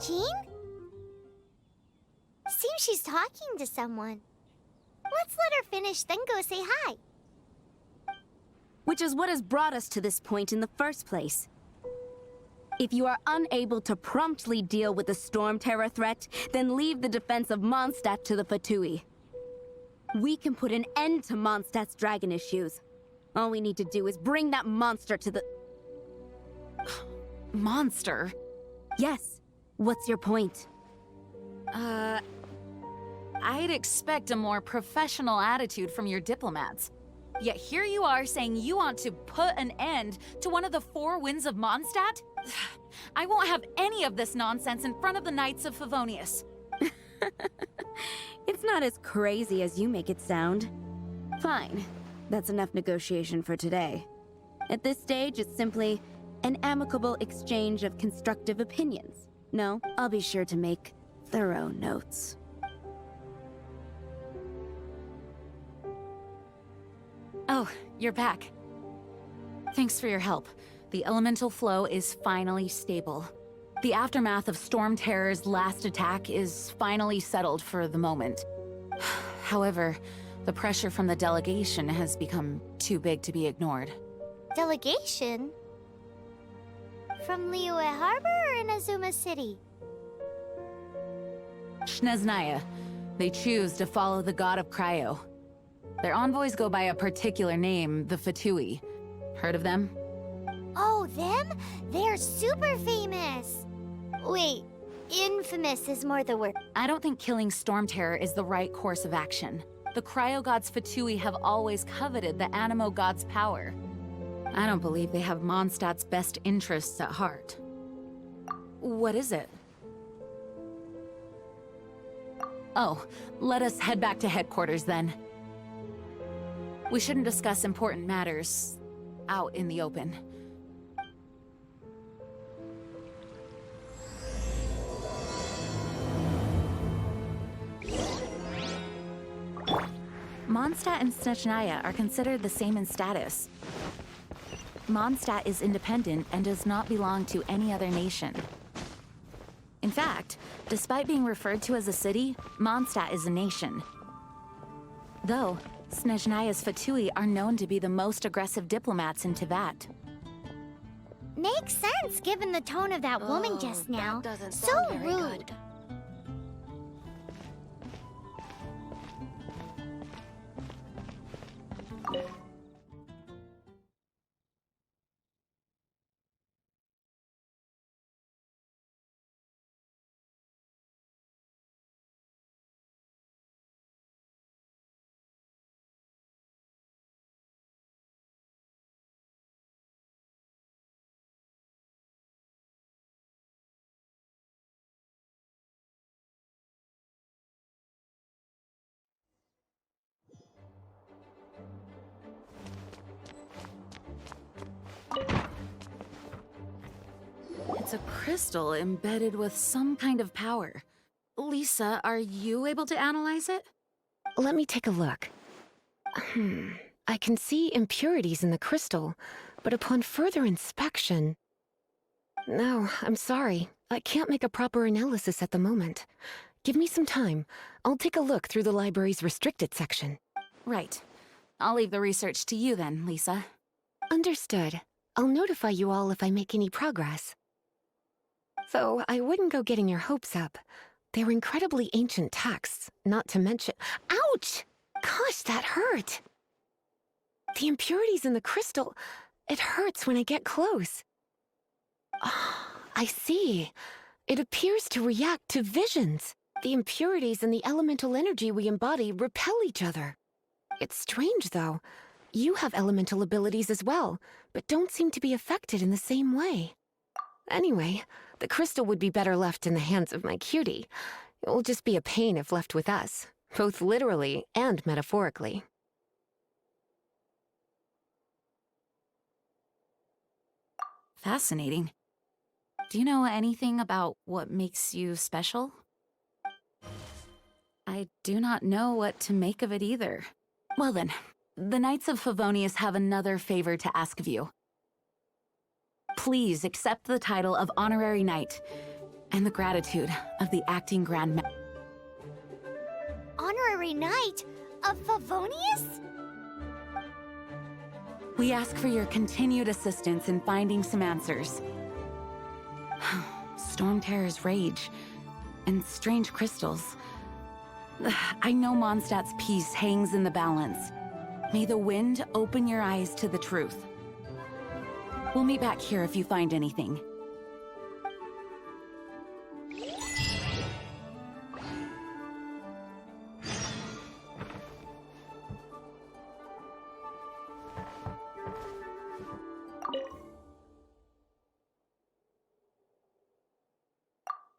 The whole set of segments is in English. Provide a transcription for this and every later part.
Jean? Seems she's talking to someone. Let's let her finish, then go say hi. Which is what has brought us to this point in the first place. If you are unable to promptly deal with the Storm Terror threat, then leave the defense of Mondstadt to the Fatui. We can put an end to Mondstadt's dragon issues. All we need to do is bring that monster to the... Monster? Yes. What's your point? I'd expect a more professional attitude from your diplomats. Yet here you are saying you want to put an end to one of the four winds of Mondstadt? I won't have any of this nonsense in front of the Knights of Favonius. It's not as crazy as you make it sound. Fine. That's enough negotiation for today. At this stage, it's simply an amicable exchange of constructive opinions. No, I'll be sure to make thorough notes. Oh, you're back. Thanks for your help. The elemental flow is finally stable. The aftermath of Storm Terror's last attack is finally settled for the moment. However, the pressure from the delegation has become too big to be ignored. Delegation? From Liyue Harbor or Inazuma City? Snezhnaya. They choose to follow the god of Cryo. Their envoys go by a particular name, the Fatui. Heard of them? Oh, them? They're super famous! Wait, infamous is more the word. I don't think killing Storm Terror is the right course of action. The Cryo God's Fatui have always coveted the Animo God's power. I don't believe they have Mondstadt's best interests at heart. What is it? Oh, let us head back to headquarters then. We shouldn't discuss important matters out in the open. Mondstadt and Snezhnaya are considered the same in status. Mondstadt is independent and does not belong to any other nation. In fact, despite being referred to as a city, Mondstadt is a nation. Though, Snezhnaya's Fatui are known to be the most aggressive diplomats in Teyvat. Makes sense given the tone of that woman just now. So rude. It's a crystal embedded with some kind of power. Lisa, are you able to analyze it? Let me take a look. I can see impurities in the crystal, but upon further inspection... No, I'm sorry. I can't make a proper analysis at the moment. Give me some time. I'll take a look through the library's restricted section. Right. I'll leave the research to you then, Lisa. Understood. I'll notify you all if I make any progress. Though I wouldn't go getting your hopes up. They're incredibly ancient texts, not to mention— Ouch! Gosh, that hurt! The impurities in the crystal— it hurts when I get close. I see. It appears to react to visions. The impurities and the elemental energy we embody repel each other. It's strange, though. You have elemental abilities as well, but don't seem to be affected in the same way. Anyway, the crystal would be better left in the hands of my cutie. It will just be a pain if left with us, both literally and metaphorically. Fascinating. Do you know anything about what makes you special? I do not know what to make of it either. Well then, the Knights of Favonius have another favor to ask of you. Please accept the title of Honorary Knight. and the gratitude of the acting Grand Honorary Knight of Favonius? We ask for your continued assistance in finding some answers. Storm Terror's rage, and strange crystals. I know Mondstadt's peace hangs in the balance. May the wind open your eyes to the truth. We'll meet back here if you find anything.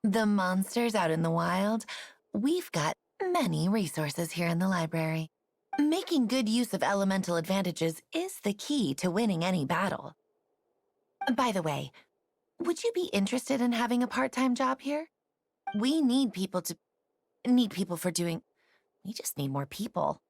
The monsters out in the wild, we've got many resources here in the library. Making good use of elemental advantages is the key to winning any battle. By the way, would you be interested in having a part-time job here? We need people for doing... We just need more people.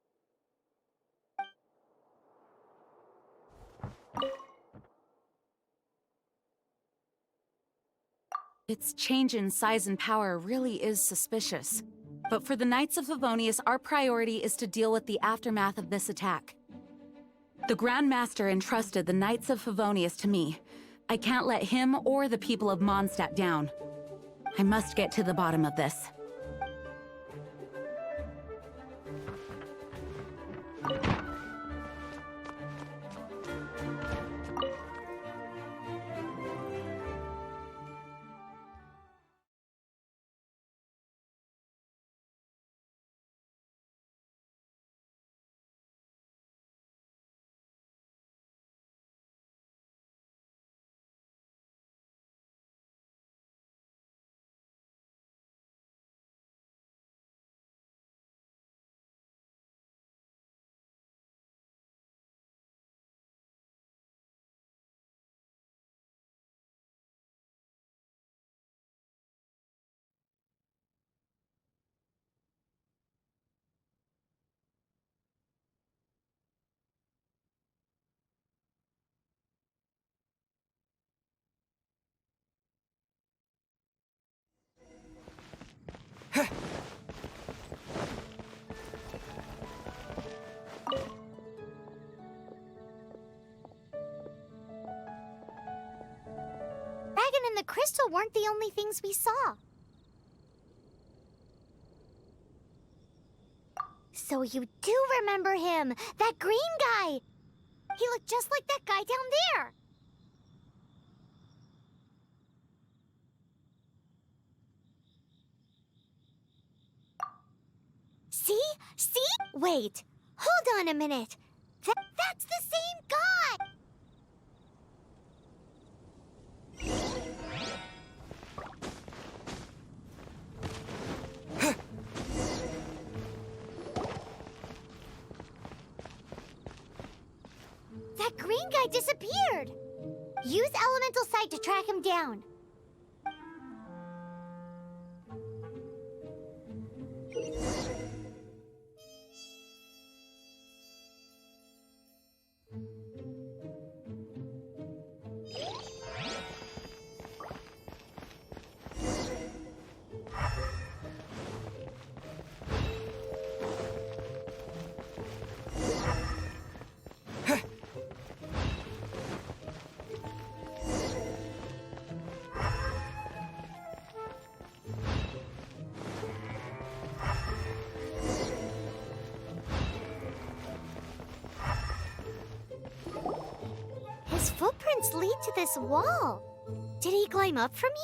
Its change in size and power really is suspicious. But for the Knights of Favonius, our priority is to deal with the aftermath of this attack. The Grand Master entrusted the Knights of Favonius to me. I can't let him or the people of Mondstadt down. I must get to the bottom of this. Dragon and the crystal weren't the only things we saw. So you do remember him, that green guy! He looked just like that guy down there! See? See? Wait, hold on a minute. That's the same guy! That green guy disappeared! Use Elemental Sight to track him down. His footprints lead to this wall. Did he climb up from here?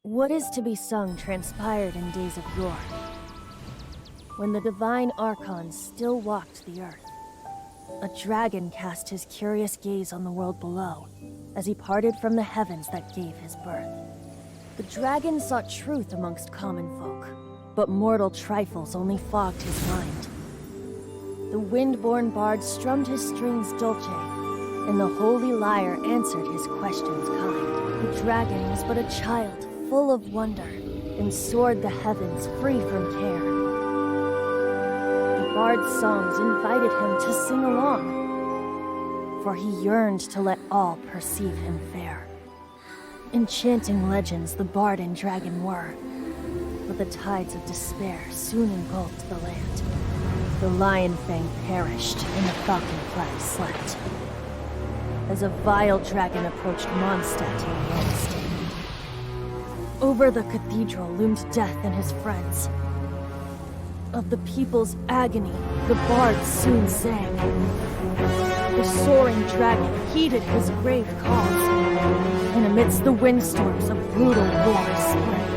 What is to be sung transpired in days of yore, when the divine archons still walked the earth. A dragon cast his curious gaze on the world below, as he parted from the heavens that gave his birth. The dragon sought truth amongst common folk, but mortal trifles only fogged his mind. The wind-born bard strummed his strings dolce, and the holy lyre answered his questions kind. The dragon was but a child, full of wonder, and soared the heavens free from care. The bard's songs invited him to sing along, for he yearned to let all perceive him fair. Enchanting legends the bard and dragon were, but the tides of despair soon engulfed the land. The lion fang perished, and the falcon flag slept, as a vile dragon approached Mondstadt in Lost. Over the cathedral loomed death and his friends. Of the people's agony, the bard soon sang. The soaring dragon heeded his grave calls, and amidst the windstorms a brutal war spread.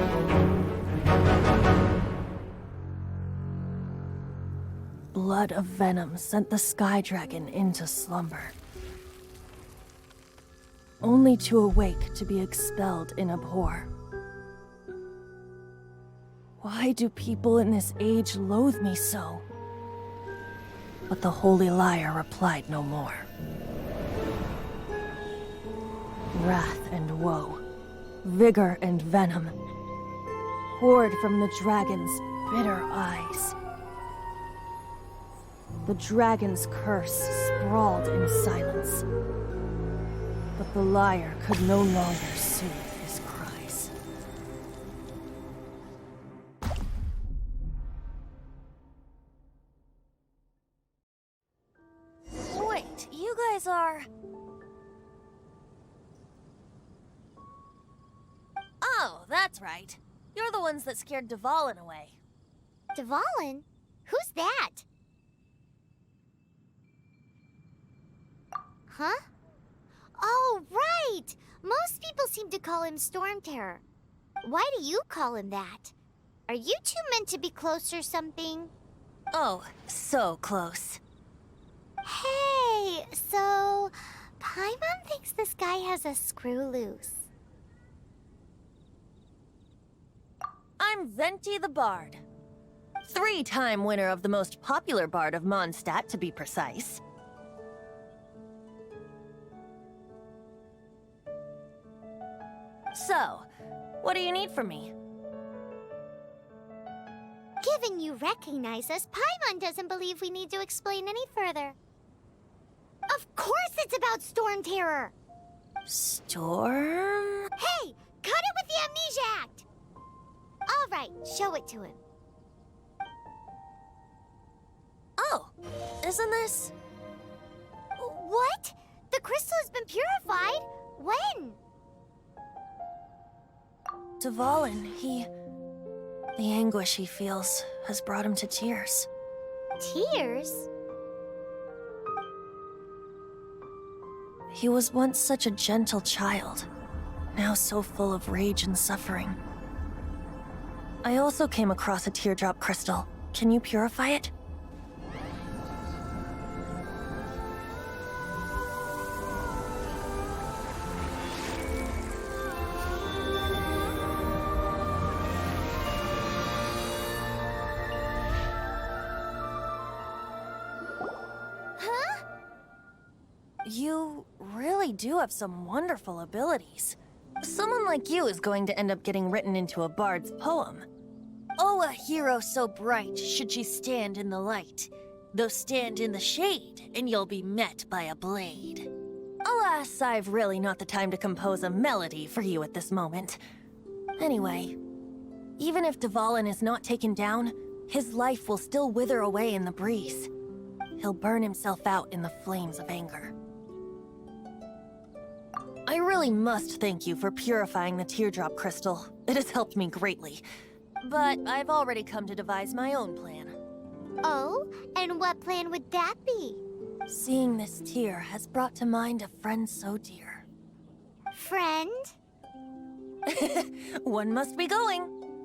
Blood of venom sent the sky dragon into slumber, only to awake to be expelled in abhor. Why do people in this age loathe me so? But the holy lyre replied no more. Wrath and woe, vigor and venom, poured from the dragon's bitter eyes. The dragon's curse sprawled in silence, but the lyre could no longer soothe his cries. Wait, you guys are... Oh, that's right. You're the ones that scared Dvalin away. Dvalin? Who's that? Huh? Oh, right! Most people seem to call him Storm Terror. Why do you call him that? Are you two meant to be close or something? Oh, so close. Hey, so... Paimon thinks this guy has a screw loose. I'm Venti the Bard. 3-time winner of the most popular bard of Mondstadt, to be precise. So, what do you need from me? Given you recognize us, Paimon doesn't believe we need to explain any further. Of course it's about Storm Terror! Storm? Hey! Cut it with the Amnesia Act! Alright, show it to him. Oh, isn't this... What? The crystal has been purified? When? Dvalin, the anguish he feels has brought him to tears. Tears? He was once such a gentle child, now so full of rage and suffering. I also came across a teardrop crystal. Can you purify it? You really do have some wonderful abilities. Someone like you is going to end up getting written into a bard's poem. Oh, a hero so bright should she stand in the light. Though stand in the shade, and you'll be met by a blade. Alas, I've really not the time to compose a melody for you at this moment. Anyway, even if Dvalin is not taken down, his life will still wither away in the breeze. He'll burn himself out in the flames of anger. I really must thank you for purifying the teardrop crystal. It has helped me greatly. But I've already come to devise my own plan. Oh? And what plan would that be? Seeing this tear has brought to mind a friend so dear. Friend? One must be going.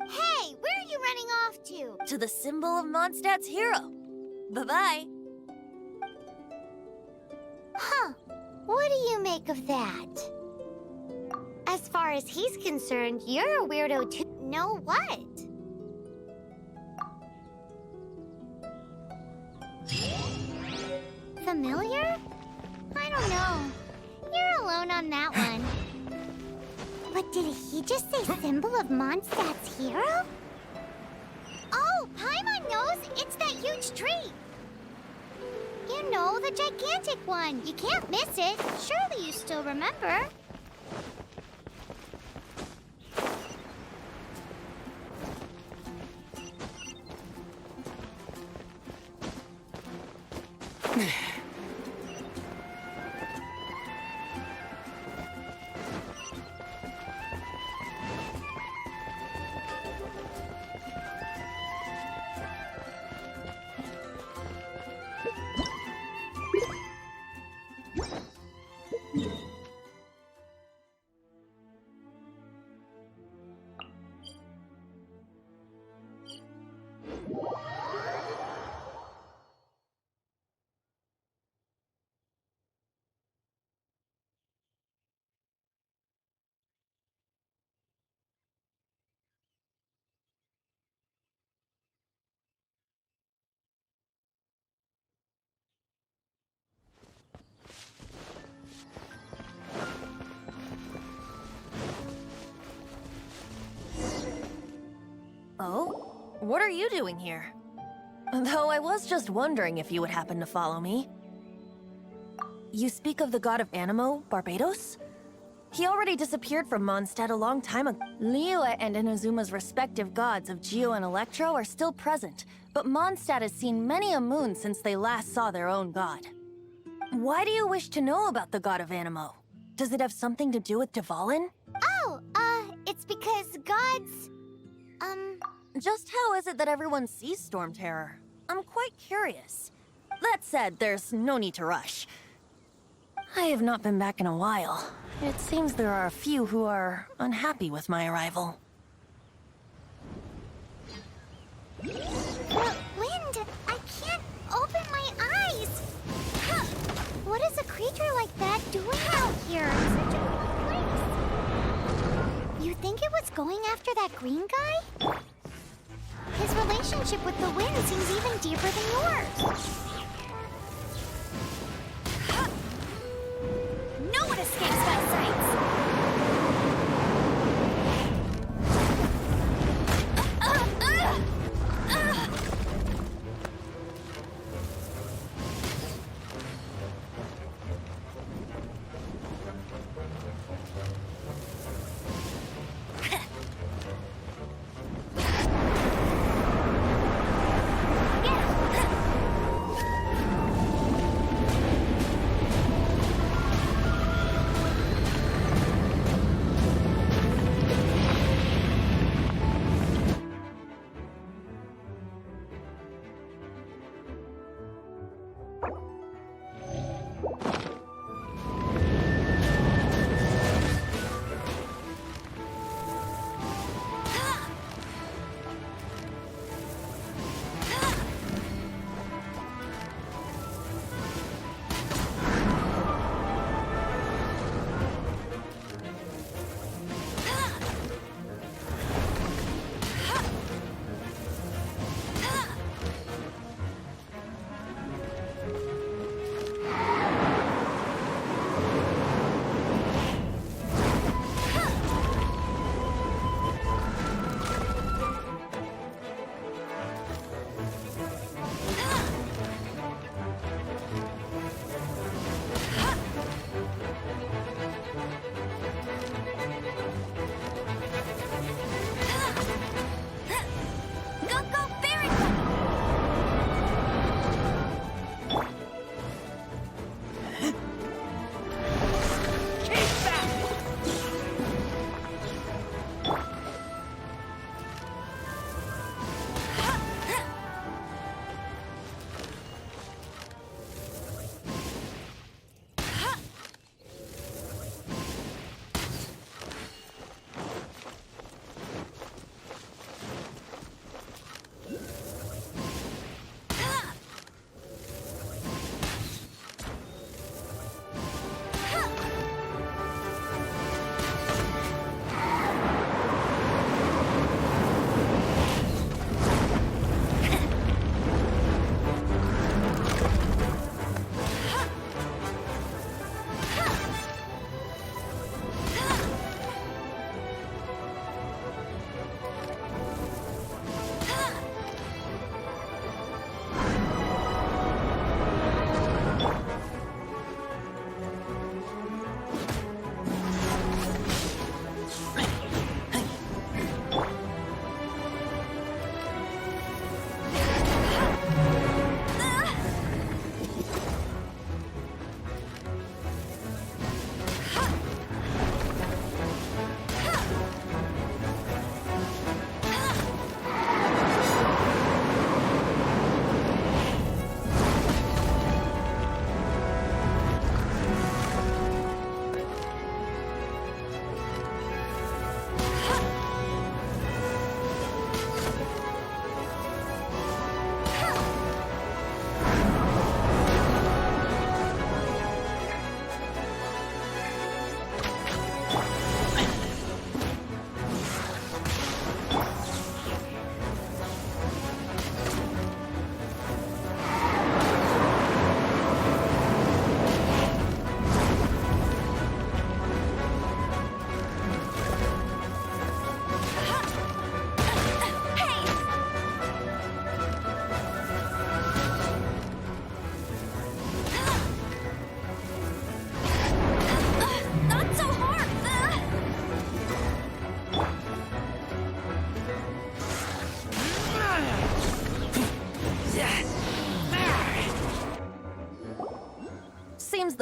Hey, where are you running off to? To the symbol of Mondstadt's hero. Bye-bye. Huh. What do you make of that? As far as he's concerned, you're a weirdo too. No what? Familiar? I don't know. You're alone on that one. But did he just say symbol of Mondstadt's hero? Oh, Paimon knows! It's that huge tree! You know, the gigantic one. You can't miss it. Surely you still remember. Oh? What are you doing here? Though I was just wondering if you would happen to follow me. You speak of the god of Animo, Barbados? He already disappeared from Mondstadt a long time ago. Liyue and Inazuma's respective gods of Geo and Electro are still present, but Mondstadt has seen many a moon since they last saw their own god. Why do you wish to know about the god of Animo? Does it have something to do with Dvalin? Oh, it's because gods... Just how is it that everyone sees Storm Terror? I'm quite curious. That said, there's no need to rush. I have not been back in a while. It seems there are a few who are unhappy with my arrival. Wind! I can't open my eyes! Huh. What is a creature like that doing out here in such a cool place? You think it was going after that green guy? His relationship with the wind seems even deeper than yours. No one escapes that sight!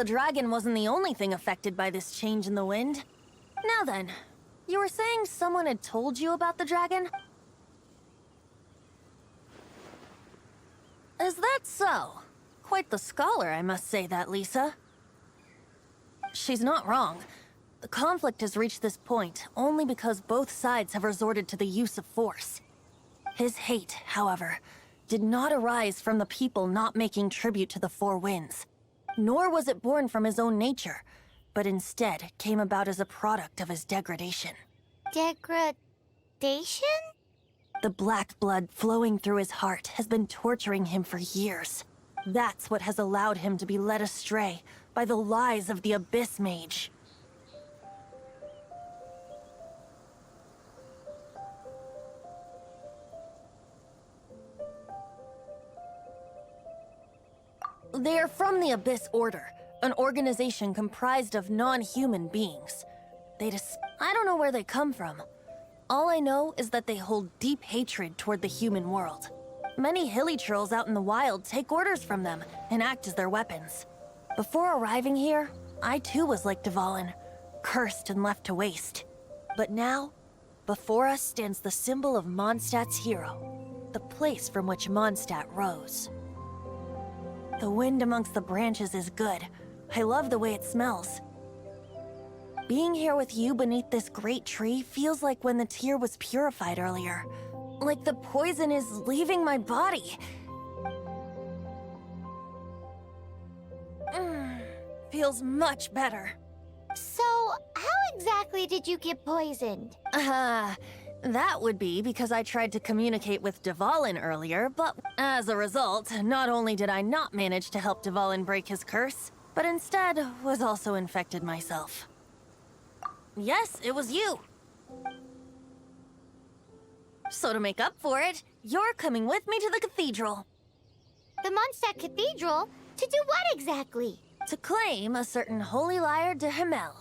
the dragon wasn't the only thing affected by this change in the wind. Now then, you were saying someone had told you about the dragon? Is that so? Quite the scholar, I must say that, Lisa. She's not wrong. The conflict has reached this point only because both sides have resorted to the use of force. His hate, however, did not arise from the people not making tribute to the Four Winds, nor was it born from his own nature, but instead came about as a product of his degradation. Degradation? The black blood flowing through his heart has been torturing him for years. That's what has allowed him to be led astray by the lies of the Abyss Mage. They are from the Abyss Order, an organization comprised of non-human beings. I don't know where they come from. All I know is that they hold deep hatred toward the human world. Many hilly trolls out in the wild take orders from them and act as their weapons. Before arriving here, I too was like Dvalin, cursed and left to waste. But now, before us stands the symbol of Mondstadt's hero, the place from which Mondstadt rose. The wind amongst the branches is good. I love the way it smells. Being here with you beneath this great tree feels like when the tear was purified earlier. Like the poison is leaving my body. Feels much better. So, how exactly did you get poisoned? That would be because I tried to communicate with Dvalin earlier, but as a result, not only did I not manage to help Dvalin break his curse, but instead was also infected myself. Yes, it was you. So to make up for it, you're coming with me to the cathedral. The Mondstadt Cathedral? To do what exactly? To claim a certain holy lyre de Himmel.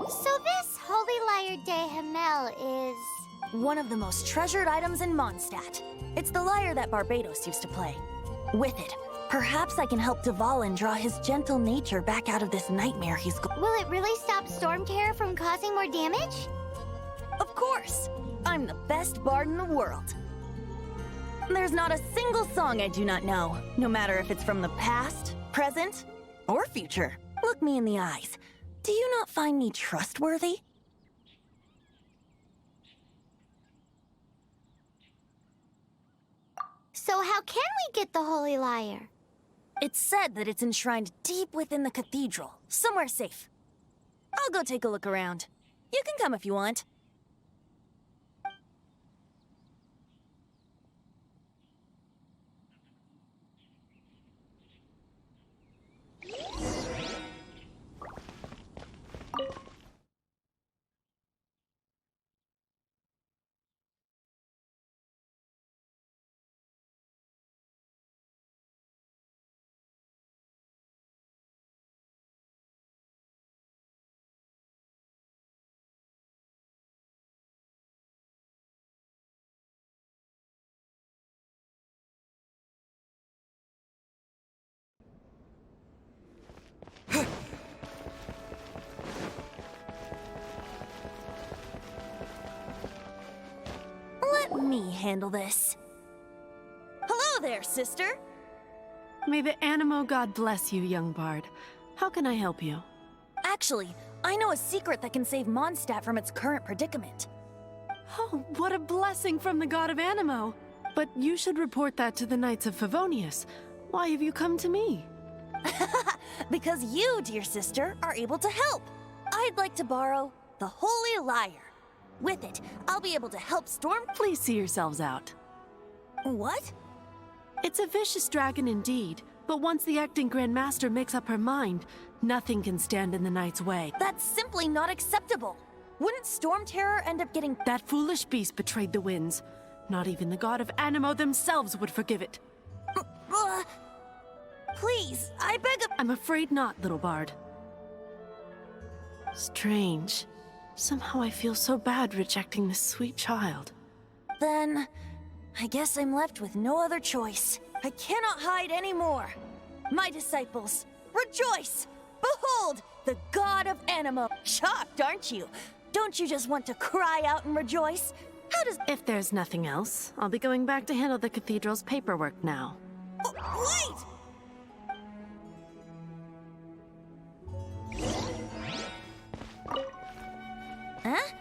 So this holy lyre de Himmel is... One of the most treasured items in Mondstadt. It's the lyre that Barbados used to play. With it, perhaps I can help Dvalin draw his gentle nature back out of this nightmare he's Will it really stop Storm Terror from causing more damage? Of course! I'm the best bard in the world. There's not a single song I do not know, no matter if it's from the past, present, or future. Look me in the eyes. Do you not find me trustworthy? So how can we get the holy lyre? It's said that it's enshrined deep within the cathedral, somewhere safe. I'll go take a look around. You can come if you want. Let me handle this. Hello there, sister. May the Animo God bless you, young bard. How can I help you? Actually, I know a secret that can save Mondstadt from its current predicament. Oh, what a blessing from the god of Animo! But you should report that to the Knights of Favonius. Why have you come to me? Because you, dear sister, are able to help. I'd like to borrow the Holy Lyre. With it, I'll be able to help Storm... Please see yourselves out. What? It's a vicious dragon indeed, but once the acting Grand Master makes up her mind, nothing can stand in the Knight's way. That's simply not acceptable. Wouldn't Storm Terror end up getting... That foolish beast betrayed the winds. Not even the god of Animo themselves would forgive it. Please, I beg of... I'm afraid not, little bard. Strange. Somehow I feel so bad rejecting this sweet child. Then, I guess I'm left with no other choice. I cannot hide anymore. My disciples, rejoice! Behold, the god of Animo! Shocked, aren't you? Don't you just want to cry out and rejoice? How does... If there's nothing else, I'll be going back to handle the cathedral's paperwork now. Wait! Huh?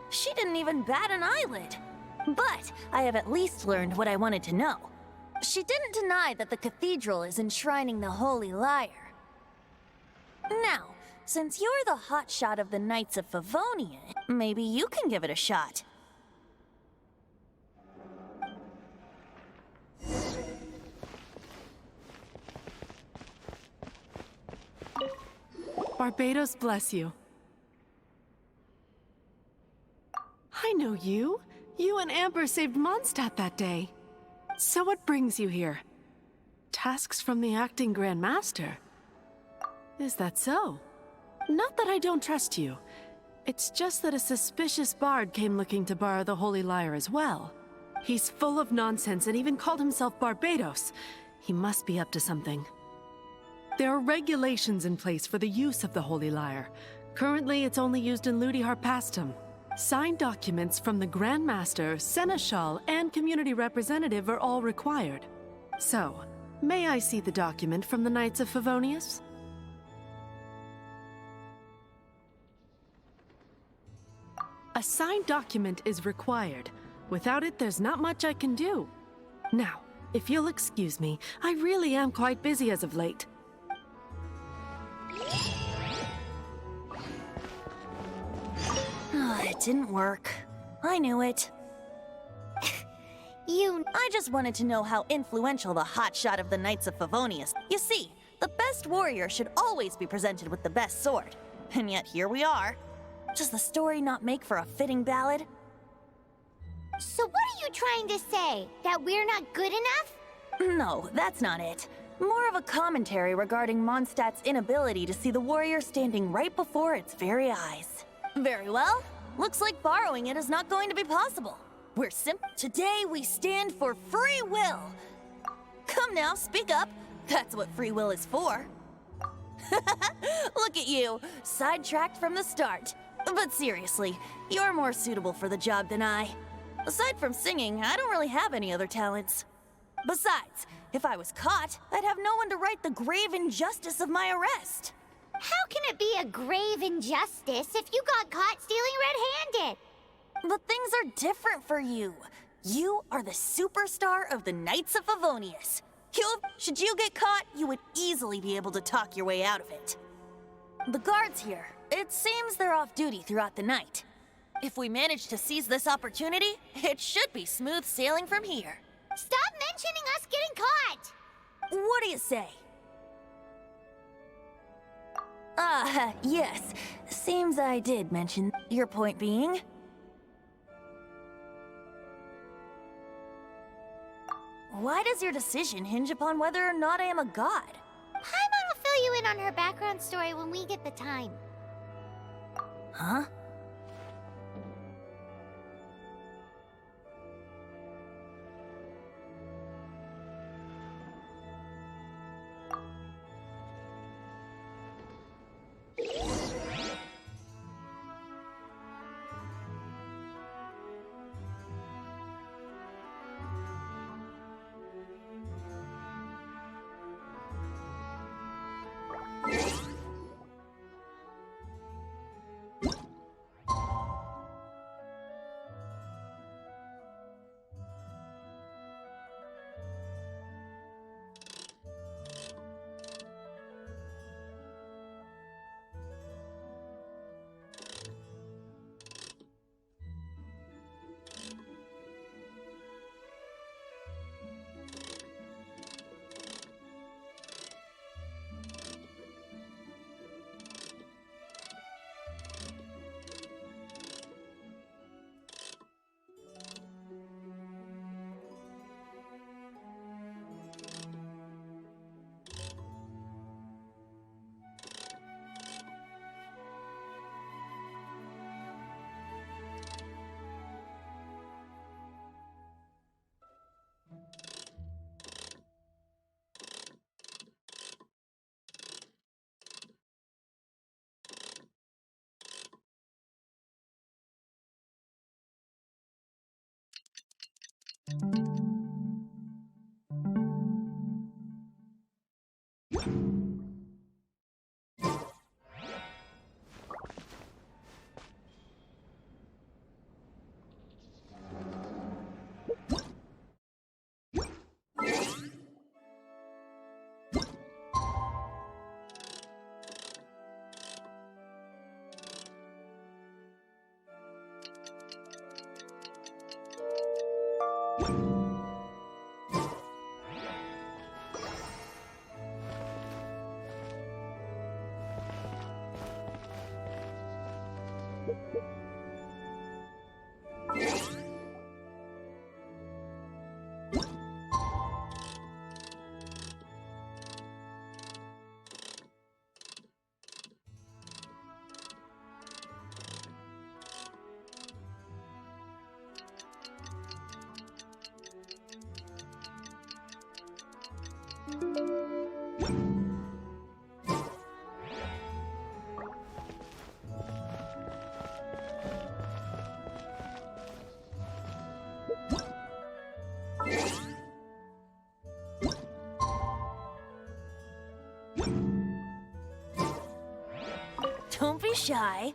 She didn't even bat an eyelid. But I have at least learned what I wanted to know. She didn't deny that the cathedral is enshrining the Holy Lyre. Now, since you're the hotshot of the Knights of Favonia, maybe you can give it a shot. Barbados bless you. I know you. You and Amber saved Mondstadt that day. So what brings you here? Tasks from the acting Grand Master? Is that so? Not that I don't trust you. It's just that a suspicious bard came looking to borrow the Holy Lyre as well. He's full of nonsense and even called himself Barbados. He must be up to something. There are regulations in place for the use of the Holy Lyre. Currently, it's only used in Ludi Harpastum. Signed documents from the Grand Master, Seneschal, and Community Representative are all required. So, may I see the document from the Knights of Favonius? A signed document is required. Without it, there's not much I can do. Now, if you'll excuse me, I really am quite busy as of late. It didn't work. I knew it. I just wanted to know how influential the hotshot of the Knights of Favonius. You see, the best warrior should always be presented with the best sword. And yet here we are. Does the story not make for a fitting ballad? So what are you trying to say? That we're not good enough? No, that's not it. More of a commentary regarding Mondstadt's inability to see the warrior standing right before its very eyes. Very well. Looks like borrowing it is not going to be possible. Today we stand for free will. Come now, speak up. That's what free will is for. Look at you, sidetracked from the start. But seriously, you're more suitable for the job than I. Aside from singing, I don't really have any other talents. Besides, if I was caught, I'd have no one to right the grave injustice of my arrest. How can it be a grave injustice if you got caught stealing red-handed? But things are different for you. You are the superstar of the Knights of Favonius. Should you get caught, you would easily be able to talk your way out of it. The guards here, it seems they're off duty throughout the night. If we manage to seize this opportunity, it should be smooth sailing from here. Stop mentioning us getting caught! What do you say? Yes. Seems I did mention. Your point being? Why does your decision hinge upon whether or not I am a god? Paimon will fill you in on her background story when we get the time. Huh? Don't be shy.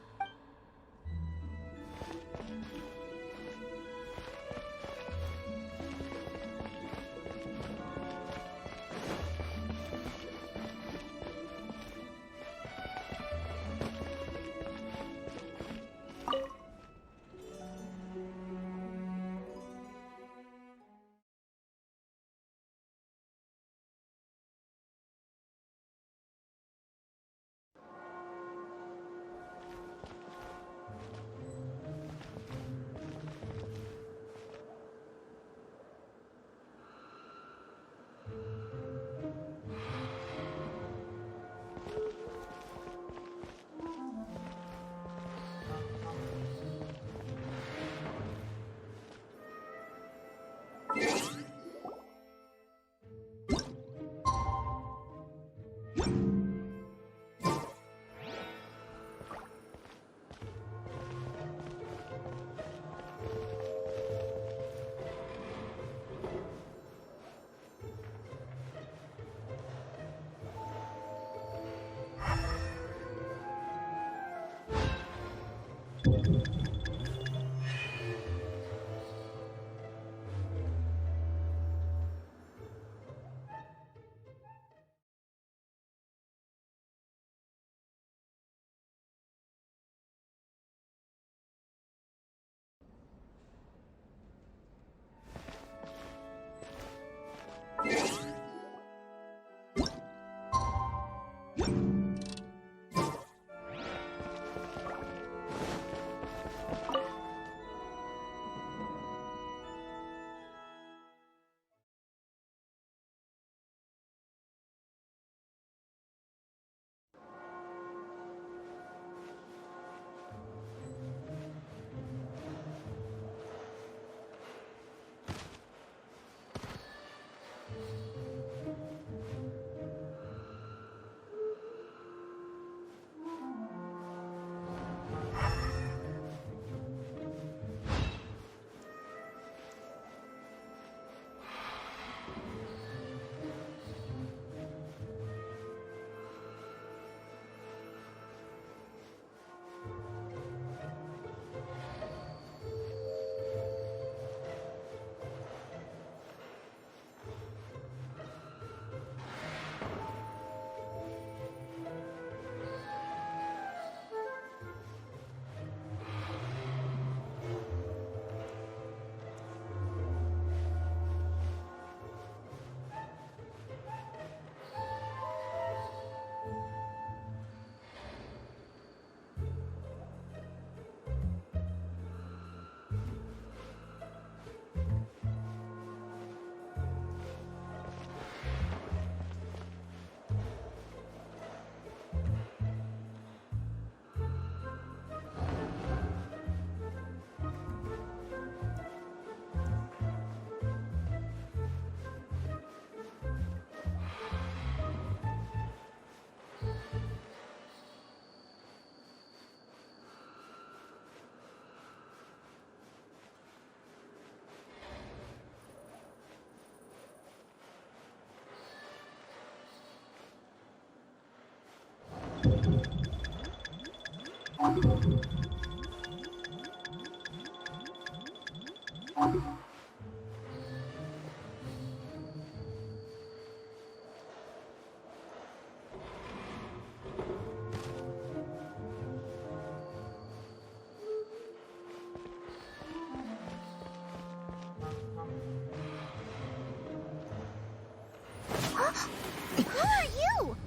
Who are you?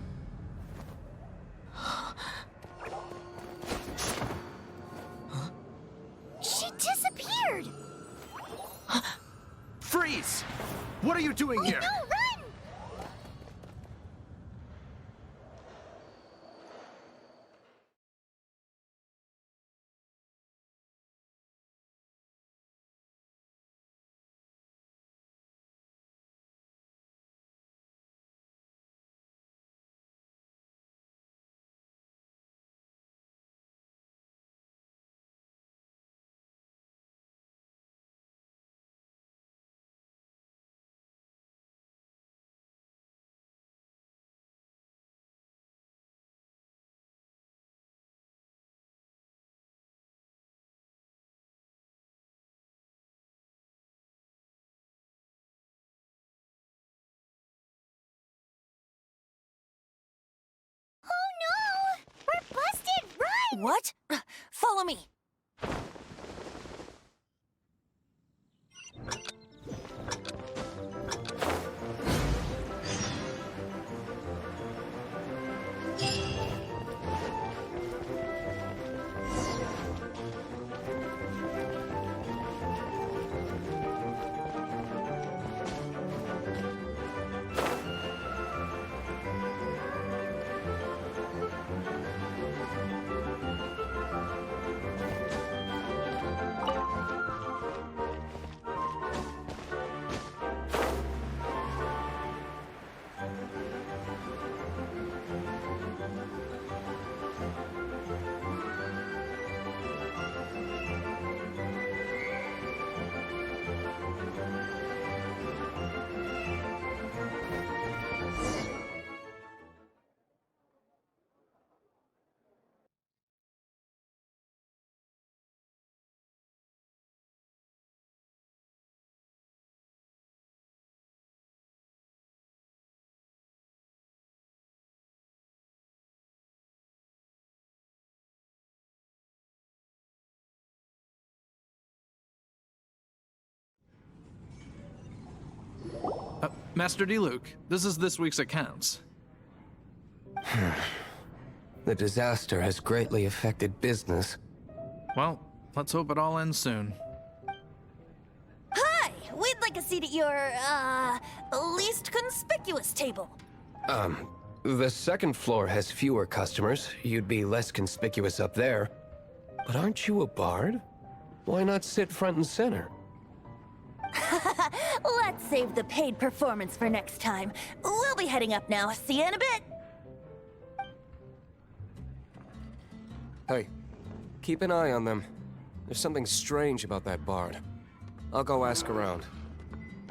She disappeared! Freeze! What are you doing here? No, run! Oh no! We're busted! Run! What? Follow me. Master D-Luke, this is this week's accounts. The disaster has greatly affected business. Well, let's hope it all ends soon. Hi! We'd like a seat at your, least conspicuous table. The second floor has fewer customers. You'd be less conspicuous up there. But aren't you a bard? Why not sit front and center? Let's save the paid performance for next time. We'll be heading up now. See you in a bit. Hey, keep an eye on them. There's something strange about that bard. I'll go ask around.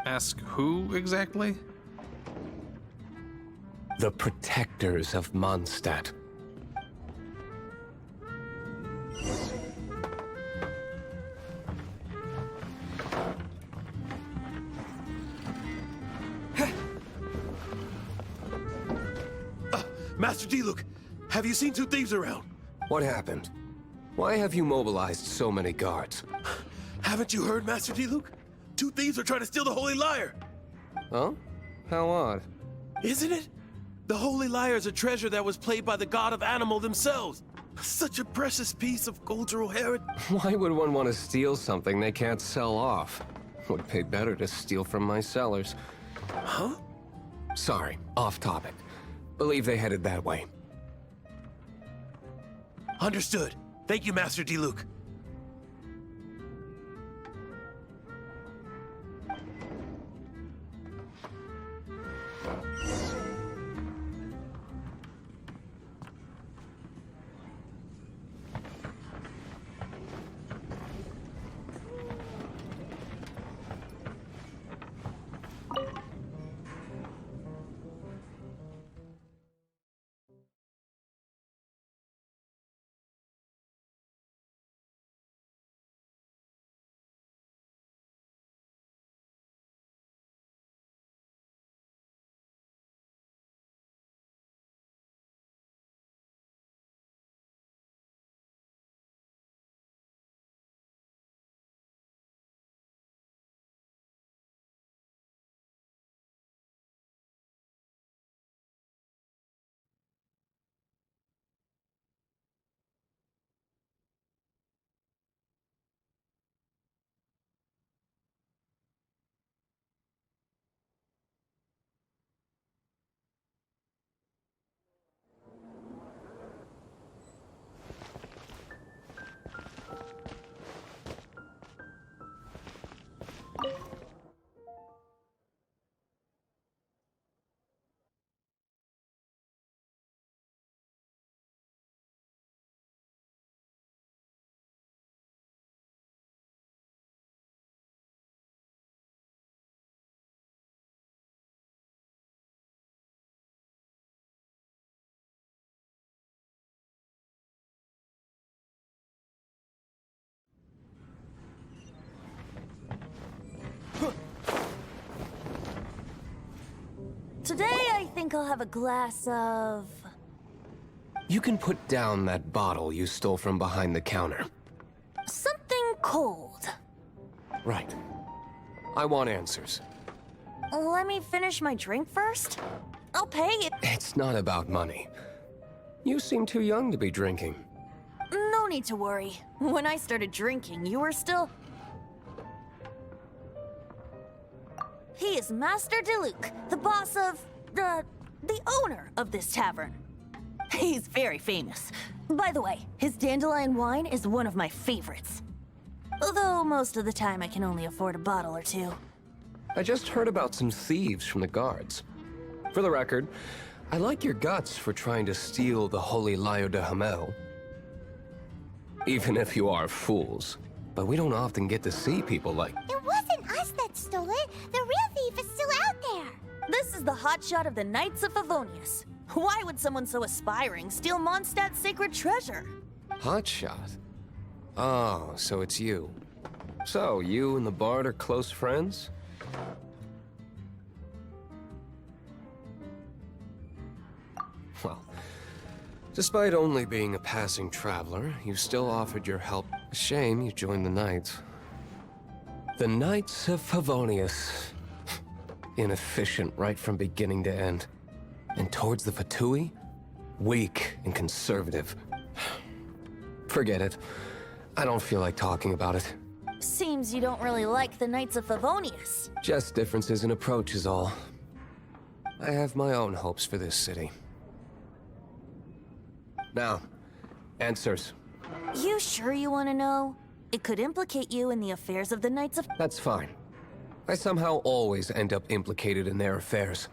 Ask who exactly? The protectors of Mondstadt. Master D-Luke, have you seen two thieves around? What happened? Why have you mobilized so many guards? Haven't you heard, Master D-Luke? Two thieves are trying to steal the Holy Lyre. Huh? How odd. Isn't it? The Holy Lyre is a treasure that was played by the god of animal themselves. Such a precious piece of cultural heritage. Why would one want to steal something they can't sell off? Would pay better to steal from my sellers. Huh? Sorry, off topic. Believe they headed that way. Understood. Thank you, Master D-Luke. think I'll have a glass of... You can put down that bottle you stole from behind the counter. something cold. Right. I want answers. Let me finish my drink first. I'll pay it. It's not about money. You seem too young to be drinking. No need to worry. When I started drinking, you were still... He is Master Diluc, the boss of... the owner of this tavern. He's very famous. By the way, his dandelion wine is one of my favorites. Although most of the time I can only afford a bottle or two. I just heard about some thieves from the guards. For the record, I like your guts for trying to steal the Holy Lyre de Hamel. Even if you are fools. But we don't often get to see people like... It wasn't us that stole it. The real thief is still out there. This is the hotshot of the Knights of Favonius. Why would someone so aspiring steal Mondstadt's sacred treasure? Hotshot? Oh, so it's you. So, you and the Bard are close friends? Well, despite only being a passing traveler, you still offered your help. A shame you joined the Knights. The Knights of Favonius. Inefficient right from beginning to end. And towards the Fatui, weak and conservative. Forget it. I don't feel like talking about it. Seems you don't really like the Knights of Favonius. Just differences in approach is all. I have my own hopes for this city. Now, answers. You sure you want to know? It could implicate you in the affairs of the Knights of... That's fine. I somehow always end up implicated in their affairs.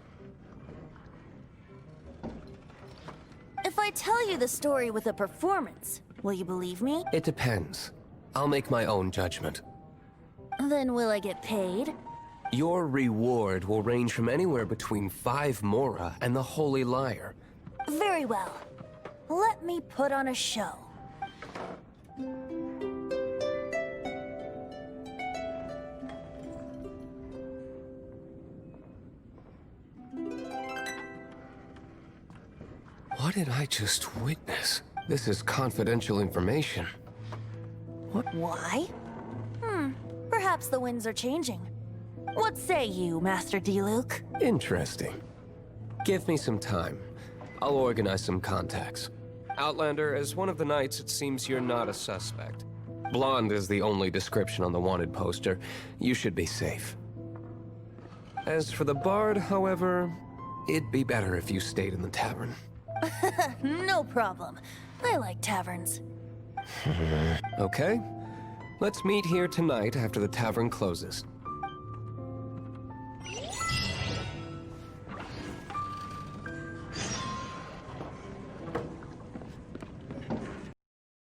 If I tell you the story with a performance, will you believe me? It depends. I'll make my own judgment. Then will I get paid? Your reward will range from anywhere between 5 mora and the Holy Lyre. Very well. Let me put on a show. What did I just witness? This is confidential information. Why? Perhaps the winds are changing. What say you, Master Diluc? Interesting. Give me some time. I'll organize some contacts. Outlander, as one of the knights, it seems you're not a suspect. Blonde is the only description on the wanted poster. You should be safe. As for the Bard, however, it'd be better if you stayed in the tavern. No problem. I like taverns. Okay. Let's meet here tonight after the tavern closes.